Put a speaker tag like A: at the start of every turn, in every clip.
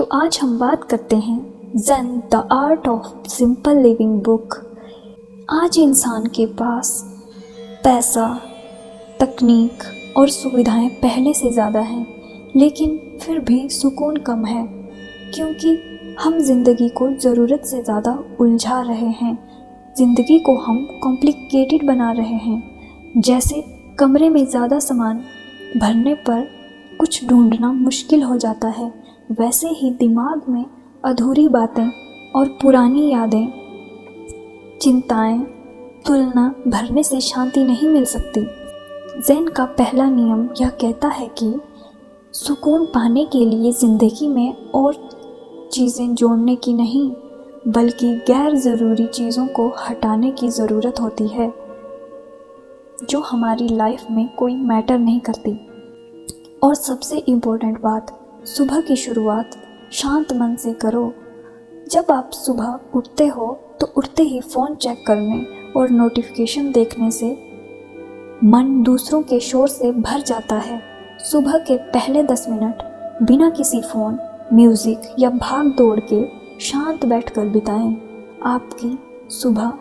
A: तो आज हम बात करते हैं Zen the art of simple living book. आज इंसान के पास पैसा, तकनीक और सुविधाएं पहले से ज़्यादा हैं, लेकिन फिर भी सुकून कम है, क्योंकि हम ज़िंदगी को ज़रूरत से ज़्यादा उलझा रहे हैं। ज़िंदगी को हम कॉम्प्लिकेटेड बना रहे हैं। जैसे कमरे में ज़्यादा सामान भरने पर कुछ ढूंढना मुश्किल हो जाता है, वैसे ही दिमाग में अधूरी बातें और पुरानी यादें, चिंताएं, तुलना भरने से शांति नहीं मिल सकती। ज़ेन का पहला नियम यह कहता है कि सुकून पाने के लिए ज़िंदगी में और चीज़ें जोड़ने की नहीं, बल्कि गैर ज़रूरी चीज़ों को हटाने की ज़रूरत होती है, जो हमारी लाइफ में कोई मैटर नहीं करती। और सबसे इम्पोर्टेंट बात, सुबह की शुरुआत शांत मन से करो। जब आप सुबह उठते हो तो उठते ही फ़ोन चेक करने और नोटिफिकेशन देखने से मन दूसरों के शोर से भर जाता है। सुबह के पहले 10 मिनट बिना किसी फ़ोन, म्यूज़िक या भाग दौड़ के शांत बैठकर बिताएं। आपकी सुबह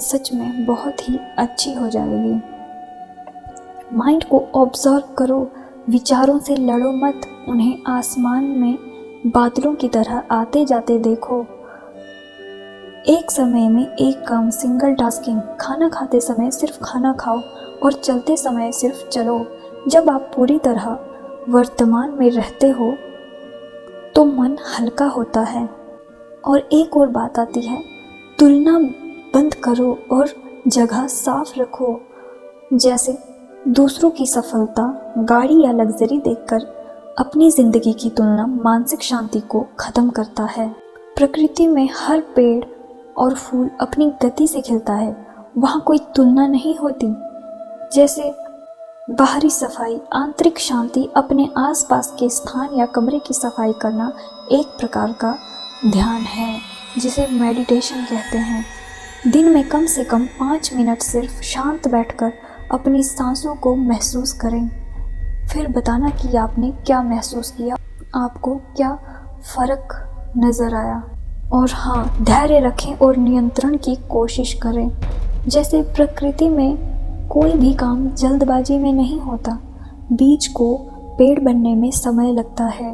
A: सच में बहुत ही अच्छी हो जाएगी। माइंड को ऑब्जर्व करो, विचारों से लड़ो मत, उन्हें आसमान में बादलों की तरह आते जाते देखो। एक समय में एक काम, सिंगल टास्किंग। खाना खाते समय सिर्फ खाना खाओ और चलते समय सिर्फ चलो। जब आप पूरी तरह वर्तमान में रहते हो तो मन हल्का होता है। और एक और बात आती है, तुलना बंद करो और जगह साफ रखो। जैसे दूसरों की सफलता, गाड़ी या लग्जरी देखकर अपनी ज़िंदगी की तुलना मानसिक शांति को ख़त्म करता है। प्रकृति में हर पेड़ और फूल अपनी गति से खिलता है, वहाँ कोई तुलना नहीं होती। जैसे बाहरी सफाई, आंतरिक शांति, अपने आसपास के स्थान या कमरे की सफाई करना एक प्रकार का ध्यान है, जिसे मेडिटेशन कहते हैं। दिन में कम से कम 5 मिनट सिर्फ शांत बैठकर अपनी सांसों को महसूस करें। फिर बताना कि आपने क्या महसूस किया, आपको क्या फ़र्क नज़र आया। और हाँ, धैर्य रखें और नियंत्रण की कोशिश करें। जैसे प्रकृति में कोई भी काम जल्दबाजी में नहीं होता। बीज को पेड़ बनने में समय लगता है।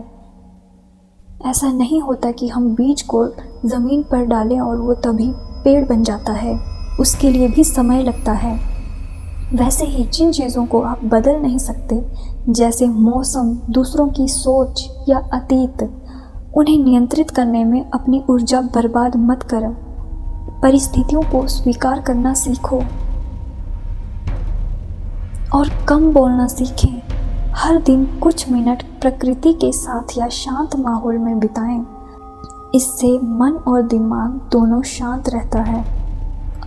A: ऐसा नहीं होता कि हम बीज को ज़मीन पर डालें और वो तभी पेड़ बन जाता है, उसके लिए भी समय लगता है। वैसे ही जिन चीज़ों को आप बदल नहीं सकते, जैसे मौसम, दूसरों की सोच या अतीत, उन्हें नियंत्रित करने में अपनी ऊर्जा बर्बाद मत करो। परिस्थितियों को स्वीकार करना सीखो और कम बोलना सीखें। हर दिन कुछ मिनट प्रकृति के साथ या शांत माहौल में बिताएं। इससे मन और दिमाग दोनों शांत रहता है।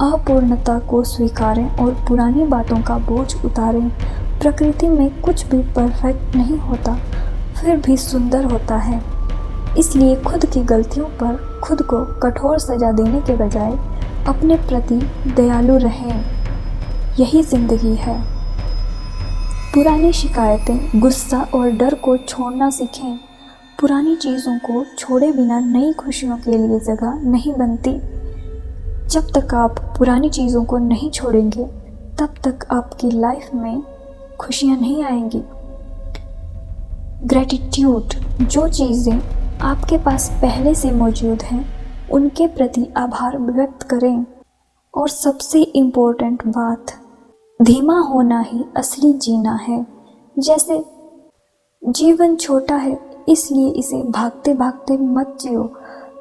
A: अपूर्णता को स्वीकारें और पुरानी बातों का बोझ उतारें। प्रकृति में कुछ भी परफेक्ट नहीं होता, फिर भी सुंदर होता है। इसलिए खुद की गलतियों पर खुद को कठोर सजा देने के बजाय अपने प्रति दयालु रहें। यही ज़िंदगी है। पुरानी शिकायतें, गुस्सा और डर को छोड़ना सीखें। पुरानी चीज़ों को छोड़े बिना नई खुशियों के लिए जगह नहीं बनती। जब तक आप पुरानी चीज़ों को नहीं छोड़ेंगे, तब तक आपकी लाइफ में खुशियाँ नहीं आएंगी। ग्रैटिट्यूड, जो चीज़ें आपके पास पहले से मौजूद हैं, उनके प्रति आभार व्यक्त करें। और सबसे इम्पोर्टेंट बात, धीमा होना ही असली जीना है। जैसे जीवन छोटा है, इसलिए इसे भागते भागते मत जियो।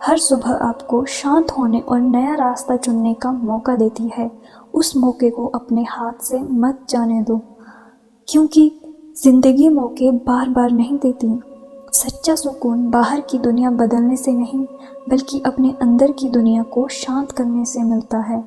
A: हर सुबह आपको शांत होने और नया रास्ता चुनने का मौका देती है। उस मौके को अपने हाथ से मत जाने दो, क्योंकि ज़िंदगी मौके बार बार नहीं देती। सच्चा सुकून बाहर की दुनिया बदलने से नहीं, बल्कि अपने अंदर की दुनिया को शांत करने से मिलता है।